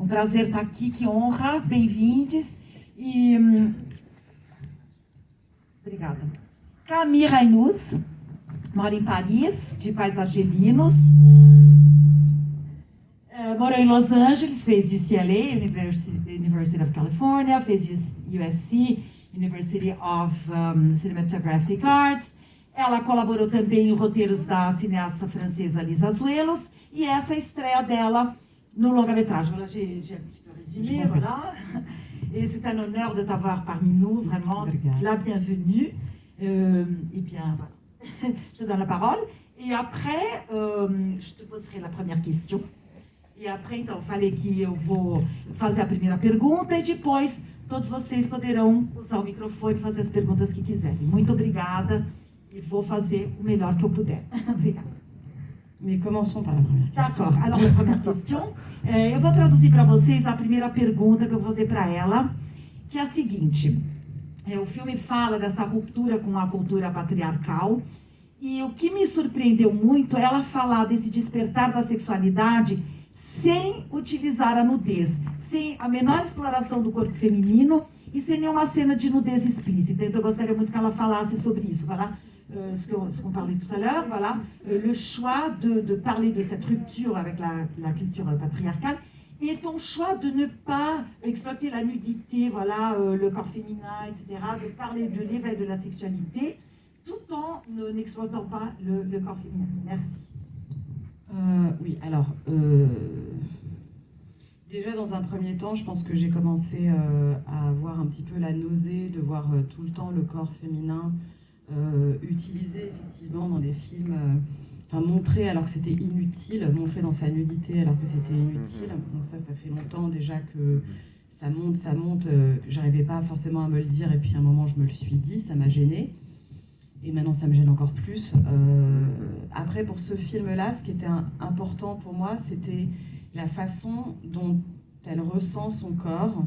Um prazer estar aqui, que honra, bem-vindos. E obrigada. Camille Reynouz, mora em Paris, de pais argelinos. Morou em Los Angeles, fez UCLA, University of California, fez USC, University of Cinematographic Arts. Ela colaborou também em roteiros da cineasta francesa Lisa Azuelos, e essa é a estreia dela no longa-métrage. Voilà, j'ai résumé, voilà. Et c'est un honneur de t'avoir parmi nous, vraiment, la bienvenue. Et bien, voilà, je te donne la parole. Et après, je te poserai la première question. E après, então, falei que eu vou fazer a primeira pergunta e depois todos vocês poderão usar o microfone e fazer as perguntas que quiserem. Muito obrigada e vou fazer o melhor que eu puder. Obrigada. Mais commençons par la première question. D'accord. Alors, a primeira questão. Eu vou traduzir para vocês a primeira pergunta que eu vou fazer para ela, que é a seguinte. O filme fala dessa ruptura com a cultura patriarcal e o que me surpreendeu muito é ela falar desse despertar da sexualidade sem utilizar a nudez, sem a menor exploração do corpo feminino e sem nenhuma cena de nudez explícita. Então, eu gostaria muito que ela falasse sobre isso. Voilà, ce qu'on parlait tout à l'heure, voilà, le choix de parler de cette rupture avec la culture patriarcale et ton choix de ne pas exploiter la nudité, voilà, le corps féminin, etc., de parler de l'éveil de la sexualité, tout en n'exploitant pas le corps féminin. Merci. Oui, alors, déjà dans un premier temps, je pense que j'ai commencé à avoir un petit peu la nausée de voir tout le temps le corps féminin utilisé effectivement dans des films, montré alors que c'était inutile, montré dans sa nudité alors que c'était inutile. Donc ça fait longtemps déjà que ça monte, que j'arrivais pas forcément à me le dire et puis à un moment je me le suis dit, ça m'a gênée. Et maintenant, ça me gêne encore plus. Après, pour ce film-là, ce qui était important pour moi, c'était la façon dont elle ressent son corps,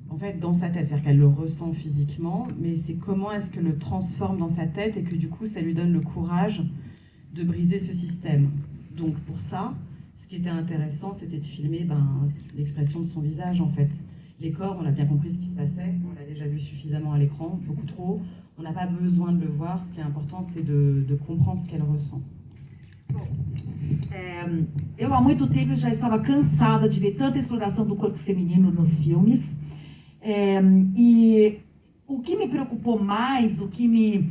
en fait, dans sa tête. C'est-à-dire qu'elle le ressent physiquement, mais c'est comment est-ce qu'elle le transforme dans sa tête et que du coup, ça lui donne le courage de briser ce système. Donc, pour ça, ce qui était intéressant, c'était de filmer l'expression de son visage, en fait. Les corps, on a bien compris ce qui se passait, on l'a déjà vu suffisamment à l'écran, beaucoup trop. On n'a pas besoin de le voir, ce qui est important, c'est de comprendre ce qu'elle ressent. Eu há muito tempo já estava cansada de ver tanta exploração do corpo feminino nos filmes. E o que me preocupou mais, o que me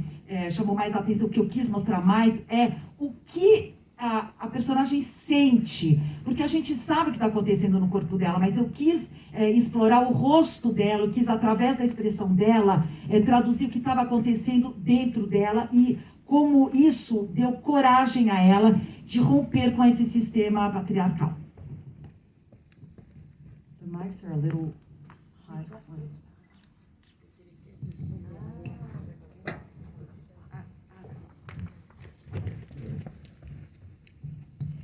chamou mais a atenção, o que eu quis mostrar mais, é o que a personagem sente. Porque a gente sabe o que está acontecendo no corpo dela, mas eu quis explorar o rosto dela, eu quis, através da expressão dela, traduzir o que estava acontecendo dentro dela e como isso deu coragem a ela de romper com esse sistema patriarcal. The mics are a little high.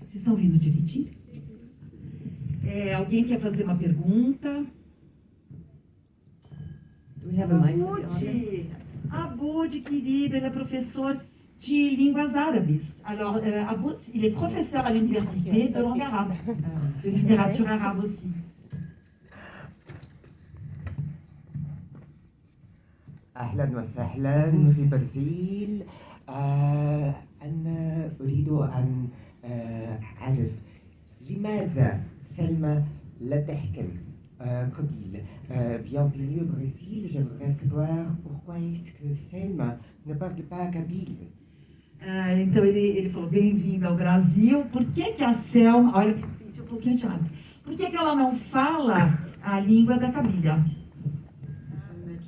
Vocês estão ouvindo direitinho? Alguém quer fazer uma pergunta? Do we have a mic for the audience? Aboud, querido, ele é professor de línguas árabes. Alors, Aboud, il est professeur à l'université de langue arabe, de littérature arabe aussi. أهلا وسهلا في برازيل. أنا أريد أن أعرف لماذا سلمى لا تحكم قبيل. Bienvenue au Brésil, j'aimerais savoir pourquoi est-ce que Selma ne parle pas kabyle. Então ele falou, bem-vindo ao Brasil. Por que a Selma, olha, tem um pouquinho de árabe. Por que ela não fala a língua da Kabylia?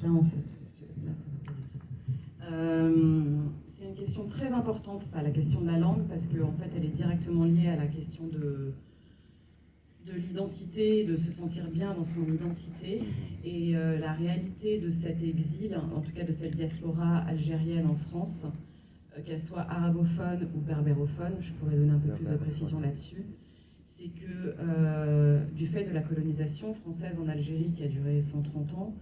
Là, en fait, parce que là, ça va pas du tout. C'est une question très importante, ça, la question de la langue, parce qu'en fait, elle est directement liée à la question de l'identité, de se sentir bien dans son identité. Et la réalité de cet exil, en tout cas de cette diaspora algérienne en France, qu'elle soit arabophone ou berbérophone, je pourrais donner un peu plus de précision là-dessus, c'est que du fait de la colonisation française en Algérie qui a duré 130 ans,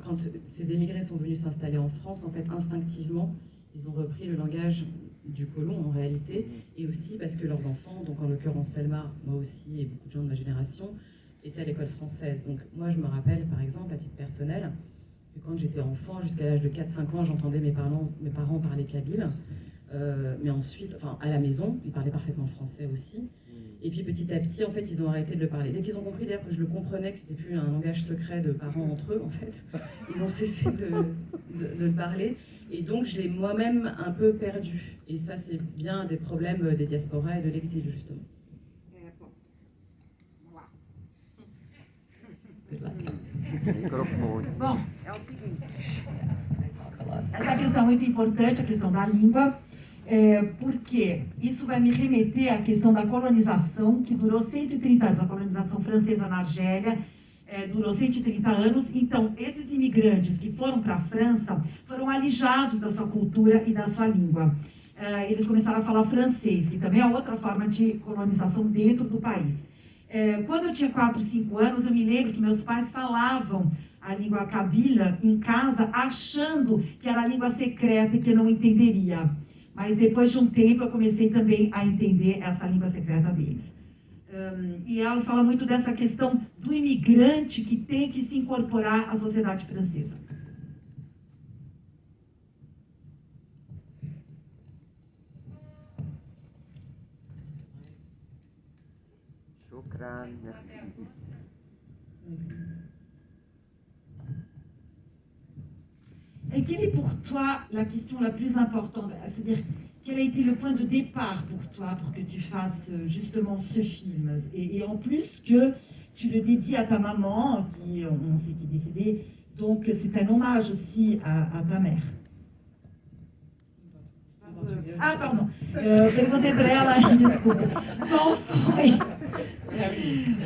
quand ces émigrés sont venus s'installer en France, en fait, instinctivement, ils ont repris le langage du colon en réalité, et aussi parce que leurs enfants, donc en l'occurrence Selma, moi aussi et beaucoup de gens de ma génération, étaient à l'école française. Donc moi je me rappelle par exemple à titre personnel que quand j'étais enfant, jusqu'à l'âge de 4-5 ans, j'entendais mes parents parler kabyle, mais ensuite, enfin à la maison, ils parlaient parfaitement français aussi. Et puis petit à petit, en fait, ils ont arrêté de le parler. Dès qu'ils ont compris d'ailleurs que je le comprenais, que c'était plus un langage secret de parents entre eux, en fait, ils ont cessé de le parler. Et donc, je l'ai moi-même un peu perdu. Et ça, c'est bien des problèmes des diasporas et de l'exil, justement. Bom, é o seguinte, essa questão é muito importante, a questão da língua, porque isso vai me remeter à questão da colonização, que durou 130 anos, a colonização francesa na Argélia, durou 130 anos. Então, esses imigrantes que foram para a França foram alijados da sua cultura e da sua língua. Eles começaram a falar francês, que também é outra forma de colonização dentro do país. Quando eu tinha 4, 5 anos, eu me lembro que meus pais falavam a língua kabila em casa, achando que era a língua secreta e que eu não entenderia. Mas depois de um tempo, eu comecei também a entender essa língua secreta deles. E ela fala muito dessa questão do imigrante que tem que se incorporar à sociedade francesa. Shukran. Et quelle est pour toi la question la plus importante? C'est-à-dire, quel a été le point de départ pour toi pour que tu fasses justement ce film? Et en plus que tu le dédies à ta maman, qui on sait qui est décédée, donc c'est un hommage aussi à ta mère. Ah, pardon. Perguntei para ela, desculpa, qual foi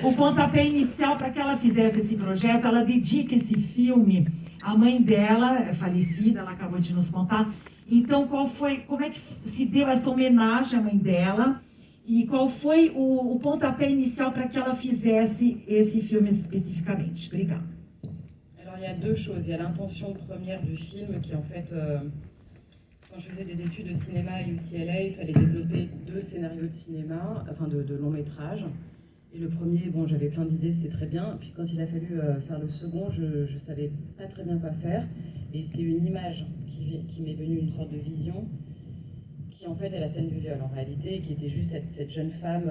o pontapé inicial para que ela fizesse esse projeto? Ela dedica esse filme à mãe dela, é falecida, ela acabou de nos contar. Então, como é que se deu essa homenagem à mãe dela? E qual foi o pontapé inicial para que ela fizesse esse filme especificamente? Obrigada. Alors, il y a deux choses. Il y a l'intention première du film qui, en fait, quand je faisais des études de cinéma à UCLA, il fallait développer 2 scénarios de cinéma, enfin de long métrage. Et le premier, bon, j'avais plein d'idées, c'était très bien. Puis quand il a fallu faire le second, je ne savais pas très bien quoi faire. Et c'est une image qui m'est venue, une sorte de vision, qui en fait est la scène du viol en réalité, qui était juste cette jeune femme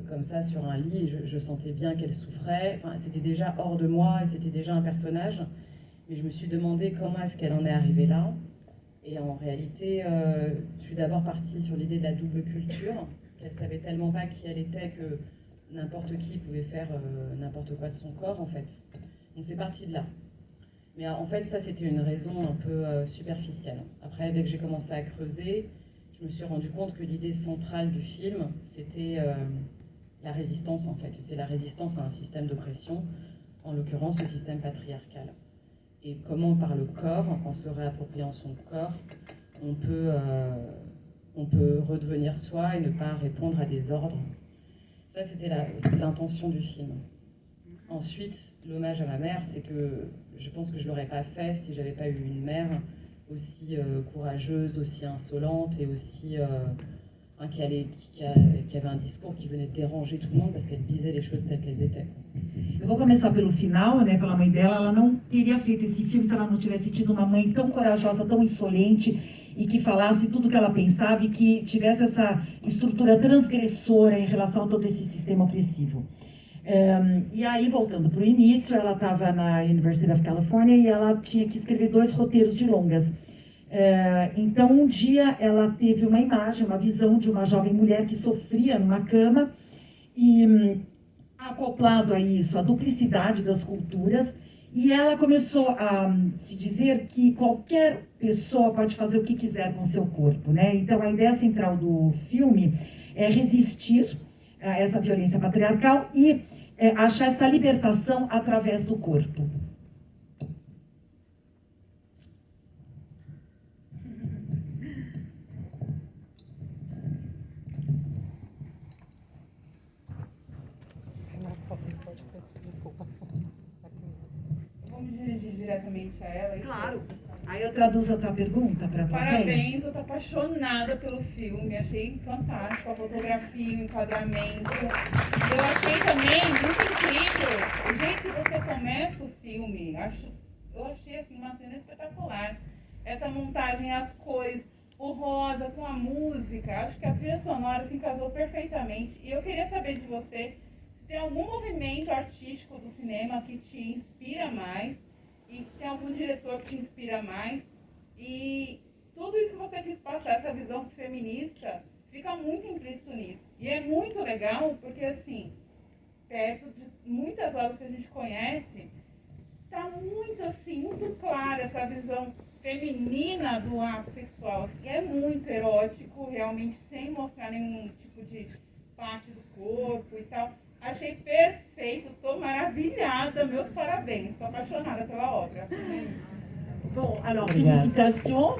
comme ça sur un lit. Et je sentais bien qu'elle souffrait. Enfin, c'était déjà hors de moi et c'était déjà un personnage. Mais je me suis demandé comment est-ce qu'elle en est arrivée là. Et en réalité, je suis d'abord partie sur l'idée de la double culture, qu'elle savait tellement pas qui elle était que n'importe qui pouvait faire n'importe quoi de son corps, en fait. Donc c'est parti de là. Mais en fait, ça, c'était une raison un peu superficielle. Après, dès que j'ai commencé à creuser, je me suis rendu compte que l'idée centrale du film, c'était la résistance, en fait. Et c'est la résistance à un système d'oppression, en l'occurrence, ce système patriarcal. Et comment, par le corps, en se réappropriant son corps, on peut redevenir soi et ne pas répondre à des ordres. Ça, c'était l'intention du film. Ensuite, l'hommage à ma mère, c'est que je pense que je ne l'aurais pas fait si je n'avais pas eu une mère aussi courageuse, aussi insolente et aussi qui avait un discours qui venait déranger tout le monde parce qu'elle disait les choses telles qu'elles étaient. Eu vou começar pelo final, né, pela mãe dela. Ela não teria feito esse filme se ela não tivesse tido uma mãe tão corajosa, tão insolente e que falasse tudo o que ela pensava e que tivesse essa estrutura transgressora em relação a todo esse sistema opressivo. E aí, voltando para o início, ela estava na University of California e ela tinha que escrever 2 roteiros de longas. Então, um dia, ela teve uma imagem, uma visão de uma jovem mulher que sofria numa cama e, acoplado a isso, a duplicidade das culturas, e ela começou a se dizer que qualquer pessoa pode fazer o que quiser com seu corpo, né? Então, a ideia central do filme é resistir a essa violência patriarcal e achar essa libertação através do corpo. Desculpa. Vamos dirigir diretamente a ela? Claro. Aí eu traduzo a tua pergunta para a plateia. Parabéns, eu tô apaixonada pelo filme, achei fantástico a fotografia, o enquadramento. Eu achei também muito incrível o jeito que você começa o filme. Eu achei assim, uma cena espetacular. Essa montagem, as cores, o rosa com a música, acho que a trilha sonora se casou perfeitamente. E eu queria saber de você se tem algum movimento artístico do cinema que te inspira mais, e se tem algum diretor que te inspira mais. E tudo isso que você quis passar, essa visão feminista, fica muito implícito nisso. E é muito legal porque, assim, perto de muitas obras que a gente conhece, tá muito, assim, muito clara essa visão feminina do ato sexual. E é muito erótico, realmente, sem mostrar nenhum tipo de parte do corpo e tal. Achei perfeito, tô maravilhada, meus parabéns, sou apaixonada pela obra. Bon, alors félicitations.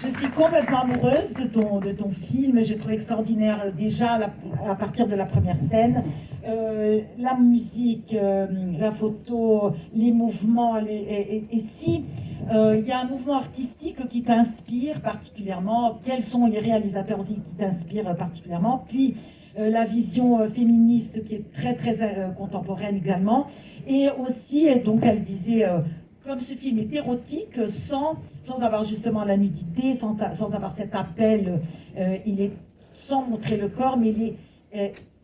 Je suis complètement amoureuse de ton film. J'ai trouvé extraordinaire déjà à partir de la première scène. La musique, la photo, les mouvements. Et si il y a un mouvement artistique qui t'inspire particulièrement, quels sont les réalisateurs aussi qui t'inspirent particulièrement? Puis la vision féministe qui est très très contemporaine également. Et aussi, donc elle disait... comme ce film est érotique, sans avoir justement la nudité, sans avoir cet appel, il est sans montrer le corps, mais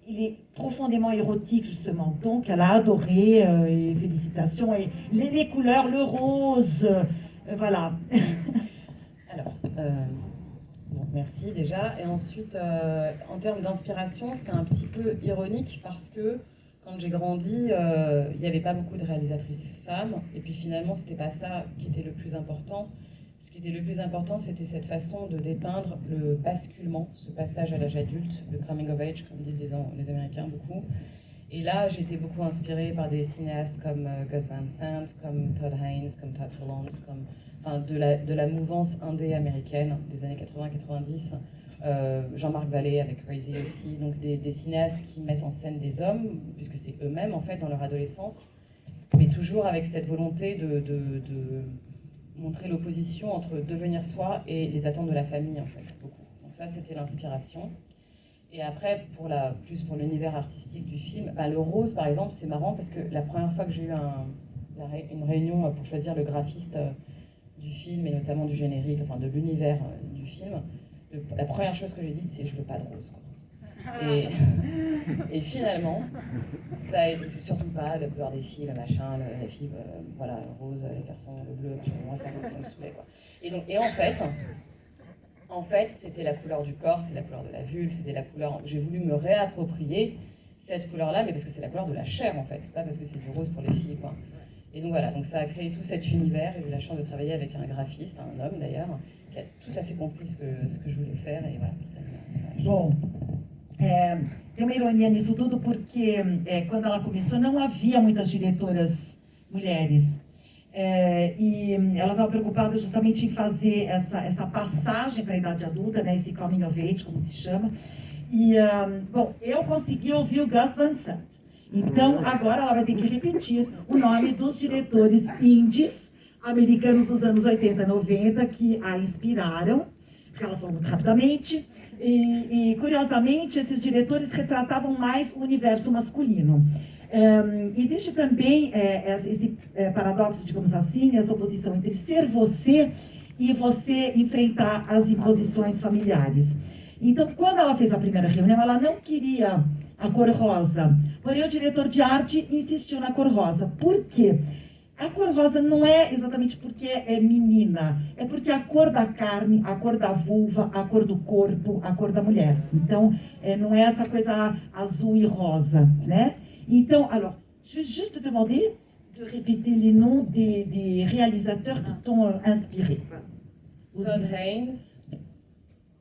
il est profondément érotique justement. Donc elle a adoré, et félicitations. Et les couleurs, le rose, voilà. Alors, bon, merci déjà. Et ensuite, en termes d'inspiration, c'est un petit peu ironique parce que quand j'ai grandi, il n'y avait pas beaucoup de réalisatrices femmes. Et puis finalement, c'était pas ça qui était le plus important. Ce qui était le plus important, c'était cette façon de dépeindre le basculement, ce passage à l'âge adulte, le coming of age, comme disent les Américains beaucoup. Et là, j'ai été beaucoup inspirée par des cinéastes comme Gus Van Sant, comme Todd Haynes, comme Todd Solondz, enfin, de la mouvance indé américaine des années 80-90. Jean-Marc Vallée avec Crazy aussi, donc des cinéastes qui mettent en scène des hommes, puisque c'est eux-mêmes en fait dans leur adolescence, mais toujours avec cette volonté de montrer l'opposition entre devenir soi et les attentes de la famille en fait, beaucoup. Donc ça c'était l'inspiration. Et après, plus pour l'univers artistique du film, le rose par exemple, c'est marrant parce que la première fois que j'ai eu une réunion pour choisir le graphiste du film et notamment du générique, enfin de l'univers du film, la première chose que j'ai dite, c'est « je veux pas de rose ». Et finalement, c'est surtout pas la couleur des filles, le machin, les filles, voilà, le rose, les garçons, le bleu, machin, moi ça me saoulait quoi. Et en fait, c'était la couleur du corps, c'est la couleur de la vulve, c'était la couleur... J'ai voulu me réapproprier cette couleur-là, mais parce que c'est la couleur de la chair en fait, pas parce que c'est du rose pour les filles quoi. Et donc voilà, donc ça a créé tout cet univers, et j'ai eu la chance de travailler avec un graphiste, un homme d'ailleurs, qui a tout à fait compris ce que je voulais faire, et voilà. Bom, tem uma ironia nisso tudo, porque quando ela começou não havia muitas diretoras mulheres. E ela estava preocupada justamente em fazer essa passagem para a idade adulta, né, esse coming of age, como se chama. E, bom, eu consegui ouvir o Gus Van Sant. Então, agora ela vai ter que repetir o nome dos diretores indies americanos dos anos 80 e 90 que a inspiraram, porque ela falou muito rapidamente. E curiosamente, esses diretores retratavam mais o universo masculino. Existe também esse paradoxo, digamos assim, essa oposição entre ser você e você enfrentar as imposições familiares. Então, quando ela fez a primeira reunião, ela não queria a cor rosa, porém o diretor de arte insistiu na cor rosa. Por quê? A cor rosa não é exatamente porque é menina, é porque a cor da carne, a cor da vulva, a cor do corpo, a cor da mulher. Então, não é essa coisa azul e rosa, né? Então, alors, je vais juste te demander de répéter les noms des réalisateurs qui t'ont inspiré. Todd Haynes,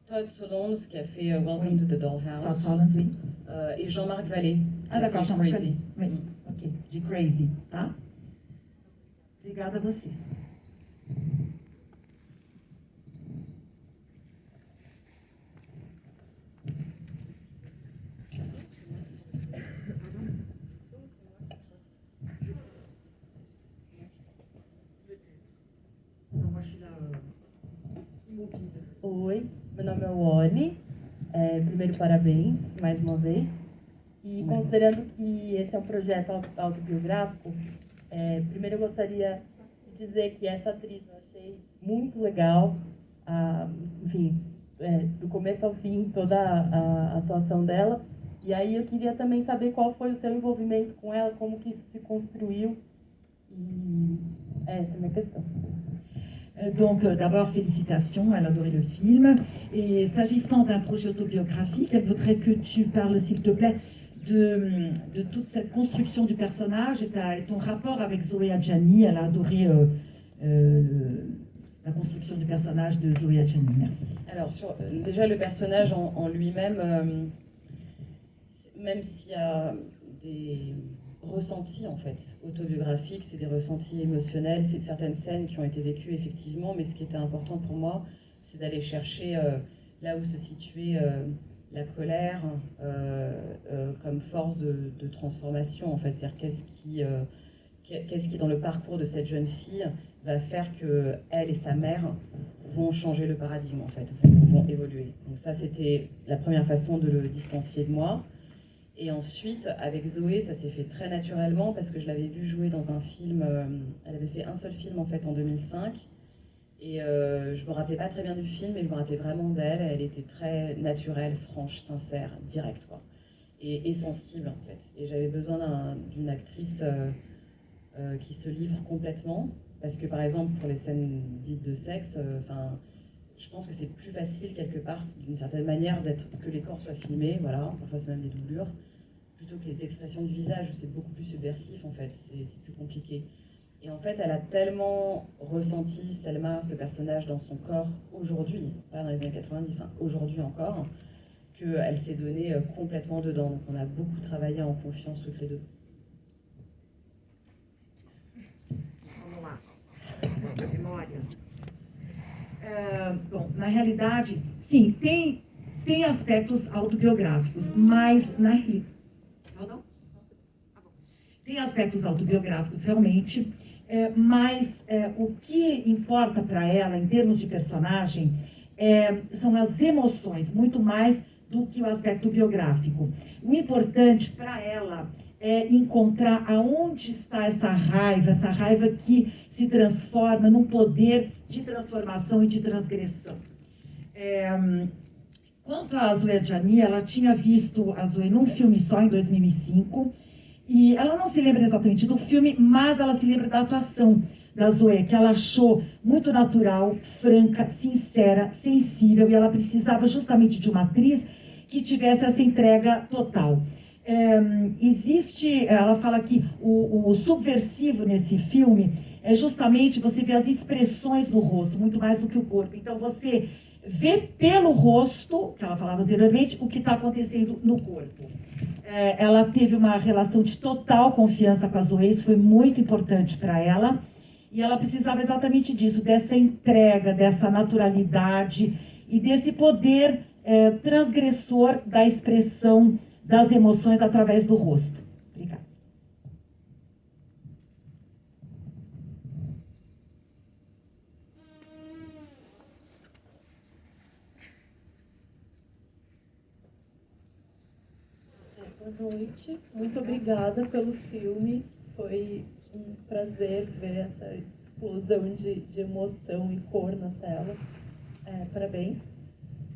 Todd Solondz qui a fait Welcome to the Dollhouse. Todd Solondz, oui. Et Jean-Marc Vallée. Ah d'accord, Jean-Marc Vallée. Oui, Mm. ok, de Crazy, tá? Obrigada a você. Non, moi je suis là. primeiro, parabéns, mais uma vez. E considerando que esse é um projeto autobiográfico, primeiro eu gostaria de dizer que essa atriz eu achei muito legal, enfim, do começo ao fim, toda a atuação dela. E aí eu queria também saber qual foi o seu envolvimento com ela, como que isso se construiu. E essa é a minha questão. Donc, d'abord, félicitations, elle a adoré le film. Et s'agissant d'un projet autobiographique, elle voudrait que tu parles, s'il te plaît, de toute cette construction du personnage et ton rapport avec Zoé Adjani. Elle a adoré la construction du personnage de Zoé Adjani. Merci. Alors, déjà, le personnage en lui-même, même s'il y a des ressentis en fait autobiographiques, c'est des ressentis émotionnels, c'est certaines scènes qui ont été vécues effectivement, mais ce qui était important pour moi, c'est d'aller chercher là où se situait la colère comme force de transformation en fait. C'est-à-dire qu'est-ce qui dans le parcours de cette jeune fille va faire que elle et sa mère vont changer le paradigme en fait, vont évoluer. Donc ça c'était la première façon de le distancier de moi. Et ensuite, avec Zoé, ça s'est fait très naturellement parce que je l'avais vue jouer dans un film. Elle avait fait un seul film en fait en 2005. Et je me rappelais pas très bien du film, mais je me rappelais vraiment d'elle. Elle était très naturelle, franche, sincère, directe, quoi. Et sensible en fait. Et j'avais besoin d'une actrice qui se livre complètement. Parce que par exemple, pour les scènes dites de sexe, je pense que c'est plus facile quelque part, d'une certaine manière, que les corps soient filmés, voilà, parfois c'est même des doublures, plutôt que les expressions du visage, où c'est beaucoup plus subversif en fait, c'est plus compliqué. Et en fait, elle a tellement ressenti, Selma, ce personnage dans son corps aujourd'hui, pas dans les années 90, hein, aujourd'hui encore, qu'elle s'est donnée complètement dedans. Donc on a beaucoup travaillé en confiance toutes les deux. Vamos lá. Memória. Bom, na realidade, sim, tem aspectos autobiográficos, mas na tem aspectos autobiográficos realmente, mas o que importa para ela em termos de personagem são as emoções, muito mais do que o aspecto biográfico. O importante para ela é encontrar aonde está essa raiva que se transforma num poder de transformação e de transgressão. Quanto a Zoé Adjani, ela tinha visto a Zoé num filme só, em 2005, e ela não se lembra exatamente do filme, mas ela se lembra da atuação da Zoé, que ela achou muito natural, franca, sincera, sensível, e ela precisava justamente de uma atriz que tivesse essa entrega total. Ela fala que o subversivo nesse filme é justamente você ver as expressões do rosto, muito mais do que o corpo. Então você vê pelo rosto, que ela falava anteriormente, o que está acontecendo no corpo. Ela teve uma relação de total confiança com a Zoé, isso foi muito importante para ela, e ela precisava exatamente disso, dessa entrega, dessa naturalidade e desse poder transgressor da expressão das emoções através do rosto. Obrigada. Boa noite, muito obrigada pelo filme, foi um prazer ver essa explosão de emoção e cor na tela, parabéns.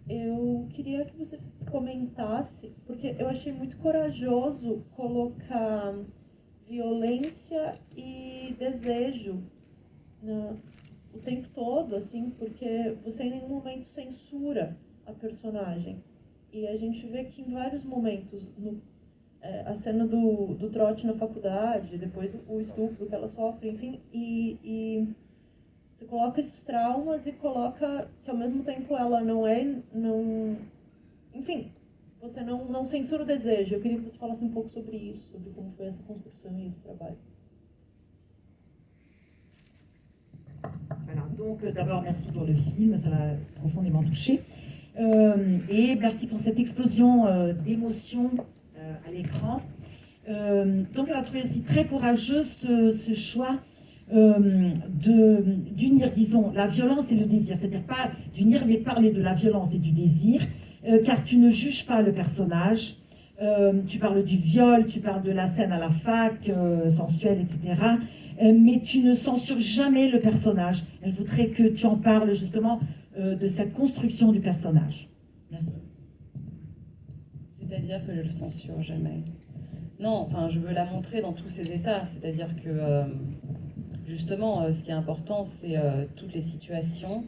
Eu queria que você comentasse, porque eu achei muito corajoso colocar violência e desejo o tempo todo, assim, porque você em nenhum momento censura a personagem. E a gente vê que em vários momentos, a cena do trote na faculdade, depois o estupro que ela sofre, enfim, e você coloca esses traumas e coloca que ao mesmo tempo ela enfim, você não censura o desejo. Eu queria que você falasse um pouco sobre isso, sobre como foi essa construção e esse trabalho. Alors, donc, d'abord, merci pour le film, ça m'a profondément touchée. Et merci pour cette explosion d'émotions à l'écran. Donc, elle a trouvé aussi très courageux ce choix d'unir, disons, la violence et le désir. C'est-à-dire pas d'unir, mais parler de la violence et du désir, car tu ne juges pas le personnage. Tu parles du viol, tu parles de la scène à la fac, sensuelle, etc. Mais tu ne censures jamais le personnage. Elle voudrait que tu en parles justement de cette construction du personnage. Merci. C'est-à-dire que je le censure jamais. Non, enfin, je veux la montrer dans tous ses états. C'est-à-dire que, justement, ce qui est important, c'est toutes les situations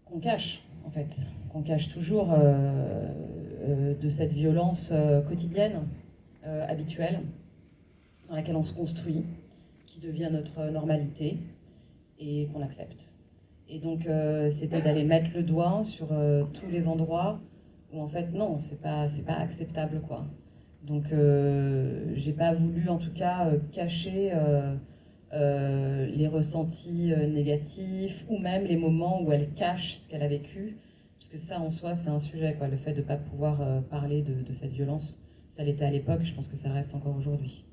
qu'on cache, en fait. Qu'on cache toujours de cette violence quotidienne, habituelle, dans laquelle on se construit, qui devient notre normalité et qu'on accepte. Et donc, c'était d'aller mettre le doigt sur tous les endroits où, en fait, non, c'est pas acceptable, quoi. Donc, j'ai pas voulu, en tout cas, cacher les ressentis négatifs ou même les moments où elle cache ce qu'elle a vécu. Parce que ça, en soi, c'est un sujet, quoi. Le fait de ne pas pouvoir parler de cette violence, ça l'était à l'époque, je pense que ça le reste encore aujourd'hui.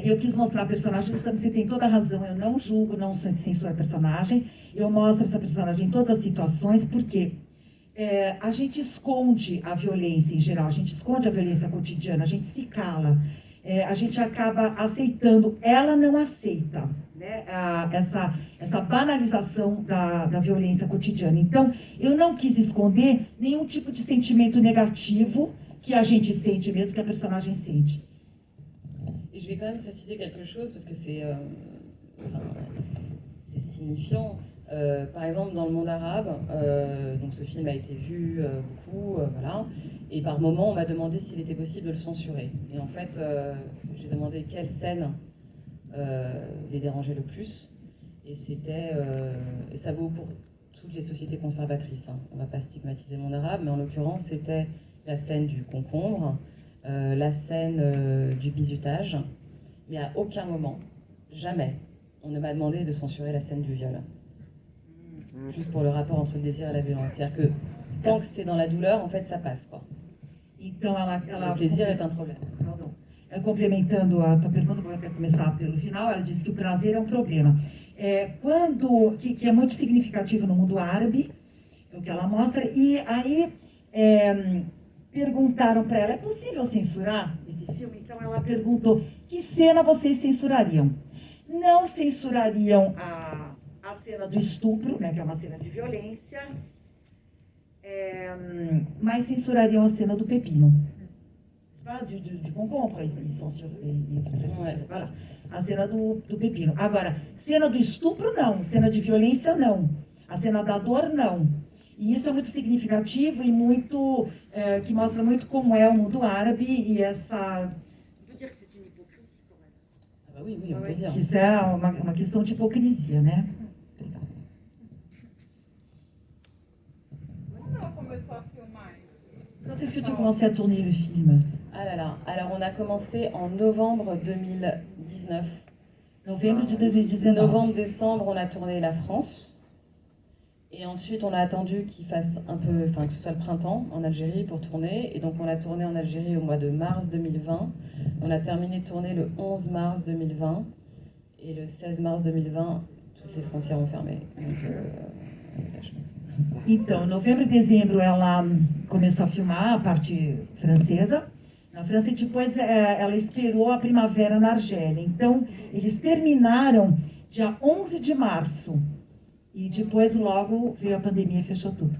Eu quis mostrar a personagem, você tem toda a razão, eu não julgo, não censuro a personagem, eu mostro essa personagem em todas as situações, porque a gente esconde a violência em geral, a gente esconde a violência cotidiana, a gente se cala, a gente acaba aceitando, ela não aceita, né, essa banalização da violência cotidiana. Então, eu não quis esconder nenhum tipo de sentimento negativo que a gente sente mesmo, que a personagem sente. Et je vais quand même préciser quelque chose parce que c'est signifiant. Par exemple, dans le monde arabe, donc ce film a été vu beaucoup, voilà, et par moments, on m'a demandé s'il était possible de le censurer. Et en fait, j'ai demandé quelle scène les dérangeait le plus, et c'était, et ça vaut pour toutes les sociétés conservatrices, hein. On ne va pas stigmatiser le monde arabe, mais en l'occurrence, c'était la scène du concombre, la scène du bizutage, mais à aucun moment, jamais, on ne m'a demandé de censurer la scène du viol. Juste pour le rapport entre le désir et la violence. C'est-à-dire que tant que c'est dans la douleur, en fait, ça passe, quoi. Então, Le plaisir est un problème. Pardon. Complementando a tua pergunta, eu quero começar pelo final, ela disse que o prazer é um problema. Que é muito significativo no mundo árabe, é o que ela mostra, e aí perguntaram para ela, é possível censurar esse filme? Então ela perguntou, que cena vocês censurariam? Não censurariam a cena do estupro, né, que é uma cena de violência, mas censurariam a cena do pepino. De concombre, voilà. A cena do pepino. Agora, cena do estupro, não. Cena de violência, não. A cena da dor, não. E isso é muito significativo e muito que mostra muito como é o mundo árabe e essa... Vou dizer que c'est une hypocrisie, quand même. Ah bah oui, on peut dire. Isso é uma questão de hipocrisia, né? Quando ela começou a filmar isso? Quand est-ce que tu as commencé à tourner le film? Ah là là, alors on a commencé en novembre 2019. Novembre de 2019. Novembre-décembre, on a tourné la France. Et ensuite, on a attendu qu'il fasse un peu, enfin que ce soit le printemps en Algérie pour tourner. Et donc, on a tourné en Algérie au mois de mars 2020. On a terminé de tourner le 11 mars 2020. Et le 16 mars 2020, toutes les frontières ont fermé. Donc, la chance. Então, em novembro e dezembro, ela começou a filmar a parte francesa. Na França, e depois ela esperou a primavera na Argélia. Então, eles terminaram dia 11 de março. E depois, logo, veio a pandemia e fechou tudo.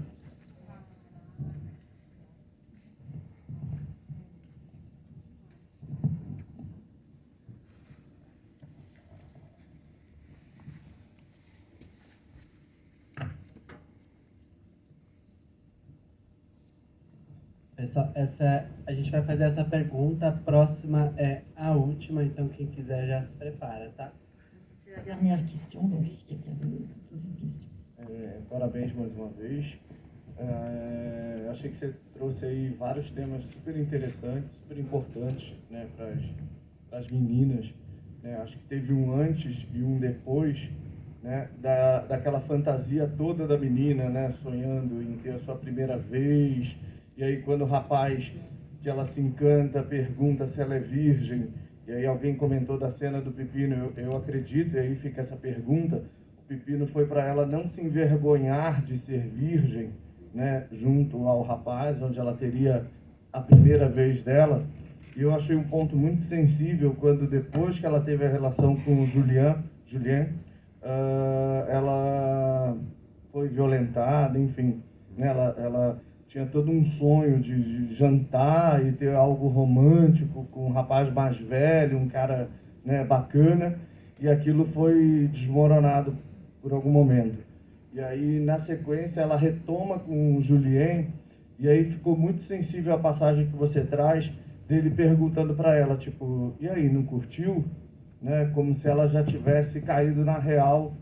Pessoal, a gente vai fazer essa pergunta, a próxima é a última, então quem quiser já se prepara, tá? C'est la dernière question, donc si quelqu'un veut poser une question. Parabéns mais uma vez. Achei que você trouxe aí vários temas super interessantes, super importantes, né, para as meninas. Né? Acho que teve um antes e um depois, né, daquela fantasia toda da menina, né, sonhando em ter a sua primeira vez. E aí quando o rapaz que ela se encanta pergunta se ela é virgem, e aí alguém comentou da cena do pepino, eu acredito, e aí fica essa pergunta, o pepino foi para ela não se envergonhar de ser virgem, né, junto ao rapaz, onde ela teria a primeira vez dela. E eu achei um ponto muito sensível quando, depois que ela teve a relação com o Julien, ela foi violentada, enfim, né, ela tinha todo um sonho de jantar e ter algo romântico com um rapaz mais velho, um cara, né, bacana, e aquilo foi desmoronado por algum momento. E aí, na sequência, ela retoma com o Julien, e aí ficou muito sensível a passagem que você traz, dele perguntando para ela, tipo, e aí, não curtiu? Né? Como se ela já tivesse caído na real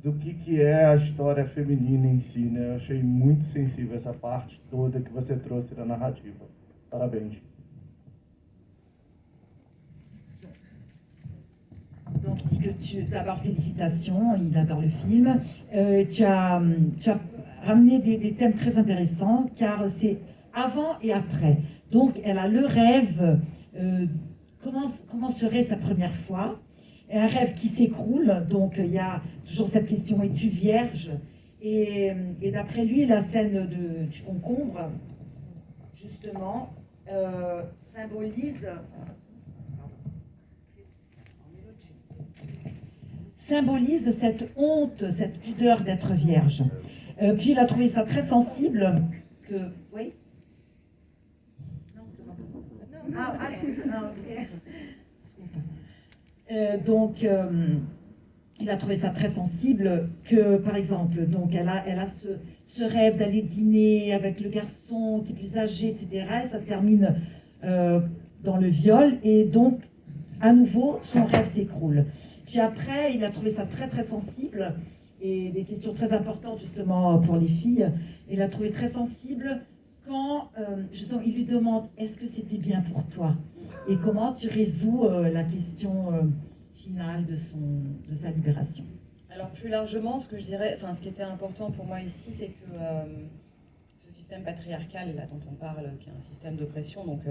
do que é a história feminina em si, né? Eu achei muito sensível essa parte toda que você trouxe na narrativa. Parabéns. Donc, il dit que d'abord, félicitations, il adore le film. Tu as ramené des thèmes très intéressants, car c'est avant et après. Donc, elle a le rêve, comment serait sa première fois, et un rêve qui s'écroule, donc il y a toujours cette question, es-tu vierge? Et d'après lui, la scène du concombre, justement, symbolise cette honte, cette pudeur d'être vierge. Puis il a trouvé ça très sensible que... Oui. Donc, il a trouvé ça très sensible que, par exemple, donc elle a ce rêve d'aller dîner avec le garçon qui est plus âgé, etc. Et ça se termine dans le viol. Et donc, à nouveau, son rêve s'écroule. Puis après, il a trouvé ça très, très sensible. Et des questions très importantes, justement, pour les filles. Il a trouvé très sensible quand, justement, il lui demande « Est-ce que c'était bien pour toi ?» Et comment tu résous la question finale de sa libération. Alors plus largement, ce que je dirais, enfin ce qui était important pour moi ici, c'est que ce système patriarcal là dont on parle, qui est un système d'oppression, donc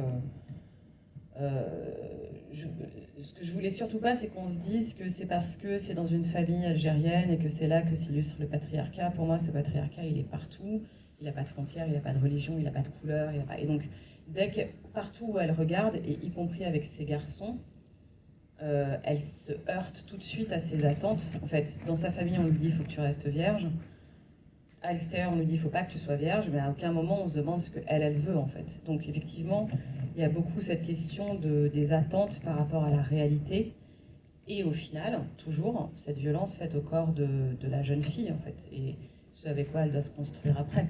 ce que je voulais surtout pas, c'est qu'on se dise que c'est parce que c'est dans une famille algérienne et que c'est là que s'illustre le patriarcat. Pour moi, ce patriarcat, il est partout. Il n'a pas de frontières, il n'a pas de religion, il n'a pas de couleur, il n'a pas... Et donc, dès que partout où elle regarde, et y compris avec ses garçons, elle se heurte tout de suite à ses attentes. En fait, dans sa famille, on lui dit « il faut que tu restes vierge ». À l'extérieur, on lui dit « il ne faut pas que tu sois vierge », mais à aucun moment, on se demande ce qu'elle veut, en fait. Donc, effectivement, il y a beaucoup cette question des attentes par rapport à la réalité. Et au final, toujours, cette violence faite au corps de la jeune fille, en fait. Et ce avec quoi elle doit se construire après.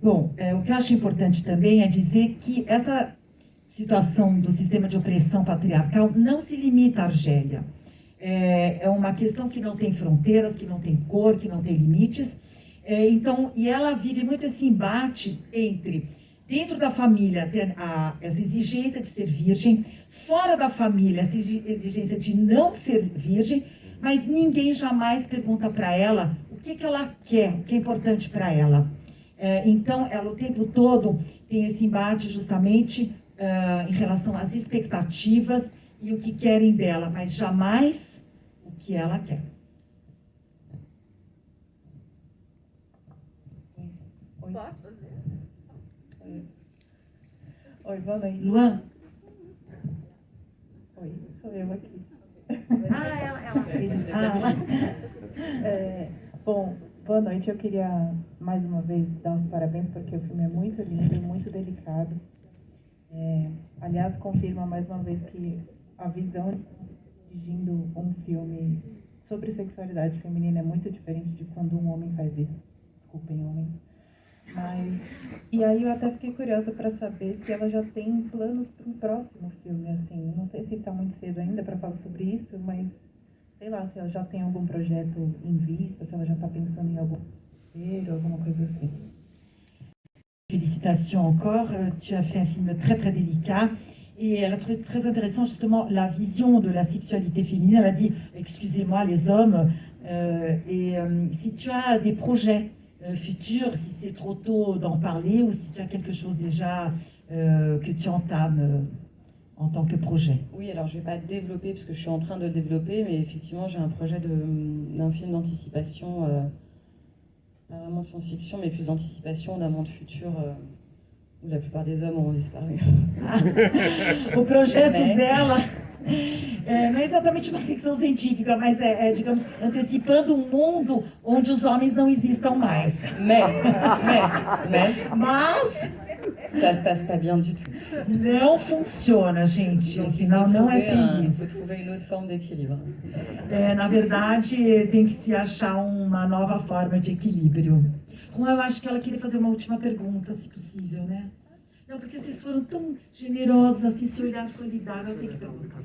Bom, o que eu acho importante também é dizer que essa situação do sistema de opressão patriarcal não se limita à Argélia. É uma questão que não tem fronteiras, que não tem cor, que não tem limites. Então, e ela vive muito esse embate entre, dentro da família, essa exigência de ser virgem, fora da família, essa exigência de não ser virgem, mas ninguém jamais pergunta para ela o que ela quer, o que é importante para ela. Então, ela o tempo todo tem esse embate justamente em relação às expectativas e o que querem dela, mas jamais o que ela quer. Posso fazer? Oi, boa noite. Luan? Oi, sou eu aqui. Bom, boa noite. Eu queria mais uma vez dar os parabéns porque o filme é muito lindo e muito delicado. Aliás, confirma mais uma vez que a visão dirigindo um filme sobre sexualidade feminina é muito diferente de quando um homem faz isso. Desculpem, homens. E aí eu até fiquei curiosa para saber se ela já tem planos para um próximo filme, assim. Não sei se está muito cedo ainda para falar sobre isso, mas sei lá, se ela já tem algum projeto em vista, se ela já está pensando em algum roteiro, alguma coisa assim. Félicitations encore, tu as fait un film très très délicat et elle a trouvé très intéressant justement la vision de la sexualité féminine. Elle a dit, excusez-moi les hommes, si tu as des projets futurs, si c'est trop tôt d'en parler ou si tu as quelque chose déjà que tu entames en tant que projet? Oui, alors je ne vais pas développer parce que je suis en train de le développer, mais effectivement j'ai un projet d'un film d'anticipation, pas vraiment science-fiction, mais plus d'anticipation d'un monde futur où la plupart des hommes auront disparu. O projeto dela não é exatamente uma ficção científica, mas digamos, antecipando um mundo onde os homens não existam mais. Mas ça se passe pas bien du tout. Não funciona, gente. Donc, O final não é feliz. faut trouver une autre forme d'équilibre. Na verdade, tem que se achar uma nova forma de equilíbrio. Juan, eu acho que ela queria fazer uma última pergunta, se possível, né? Não, porque vocês foram tão generosos, assim, esse olhar solidário, eu tenho que perguntar.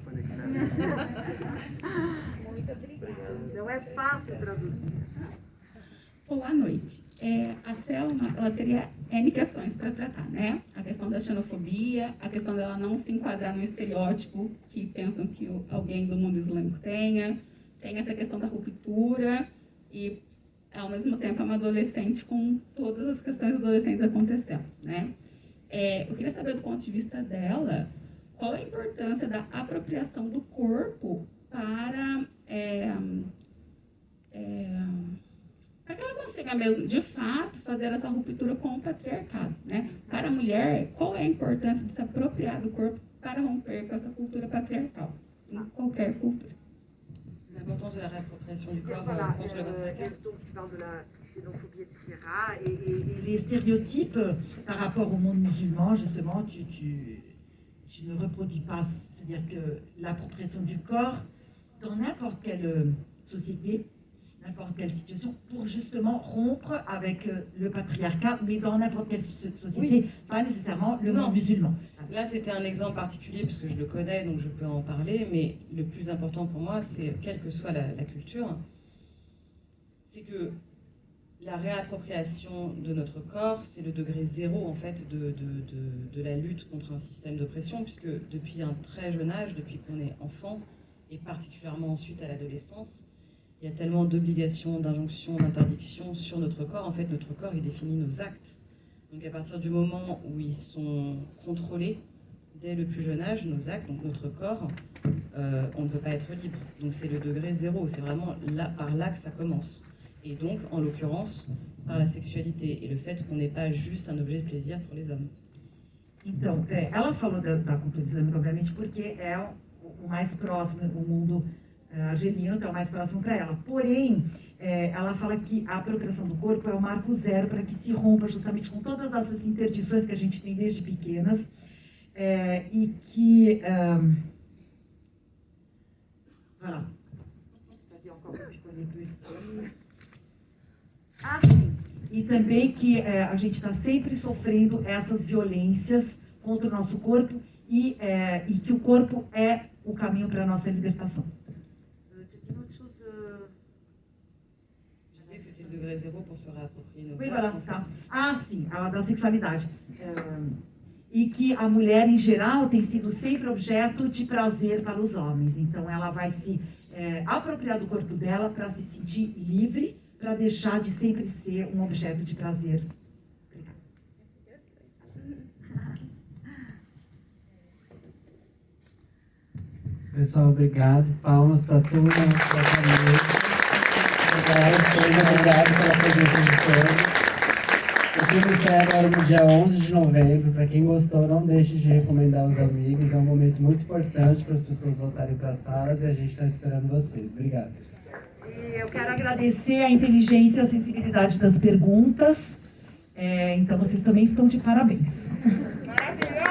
Muito obrigada. Não é fácil traduzir. Boa noite. A Selma, ela teria N questões para tratar, né? A questão da xenofobia, a questão dela não se enquadrar no estereótipo que pensam que alguém do mundo islâmico tem essa questão da ruptura e, ao mesmo tempo, é uma adolescente com todas as questões adolescentes acontecendo, né? Eu queria saber, do ponto de vista dela, qual a importância da apropriação do corpo para que ela consiga mesmo, de fato, fazer essa ruptura com o patriarcado, né? Para a mulher, qual é a importância de se apropriar do corpo para romper com essa cultura patriarcal, em qualquer cultura? L'importance de la réappropriation du corps contre le patriarcat. Donc, tu parles de la xénophobie, etc. Et les stéréotypes par rapport au monde musulman, justement, tu ne reproduis pas. C'est-à-dire que l'appropriation du corps, dans n'importe quelle société, n'importe quelle situation, pour justement rompre avec le patriarcat, mais dans n'importe quelle société, oui. Pas nécessairement le monde musulman. Là, c'était un exemple particulier, parce que je le connais, donc je peux en parler, mais le plus important pour moi, c'est, quelle que soit la culture, c'est que la réappropriation de notre corps, c'est le degré zéro, en fait, de la lutte contre un système d'oppression, puisque depuis un très jeune âge, depuis qu'on est enfant, et particulièrement ensuite à l'adolescence, il y a tellement d'obligations, d'injonctions, d'interdictions sur notre corps. En fait, notre corps, il définit nos actes. Donc à partir du moment où ils sont contrôlés, dès le plus jeune âge, nos actes, donc notre corps, on ne peut pas être libre. Donc c'est le degré zéro, c'est vraiment là, par là que ça commence. Et donc, en l'occurrence, par la sexualité et le fait qu'on n'est pas juste un objet de plaisir pour les hommes. Então, ela falou da cultura islâmica, obviamente, porque é o mais próximo, o mundo argelino, então é o mais próximo para ela. Porém, ela fala que a apropriação do corpo é o marco zero para que se rompa justamente com todas essas interdições que a gente tem desde pequenas e que... Voilà. Ah, sim. E também que a gente está sempre sofrendo essas violências contra o nosso corpo e que o corpo é o caminho para a nossa libertação. C'était le degré zéro pour se réapproprier nos Oui, corps. voilà, tá. Ah, sim, a da sexualidade. E que a mulher, em geral, tem sido sempre objeto de prazer para os homens. Então, ela vai se apropriar do corpo dela para se sentir livre, para deixar de sempre ser um objeto de prazer. Obrigada. Pessoal, obrigado. Palmas para toda a nossa família. Obrigado pela presença de todos. O filme estreia agora no dia 11 de novembro. Para quem gostou, não deixe de recomendar aos amigos. É um momento muito importante para as pessoas voltarem para as salas e a gente está esperando vocês. Obrigado. E eu quero agradecer a inteligência e a sensibilidade das perguntas. Então, vocês também estão de parabéns. Maravilhoso!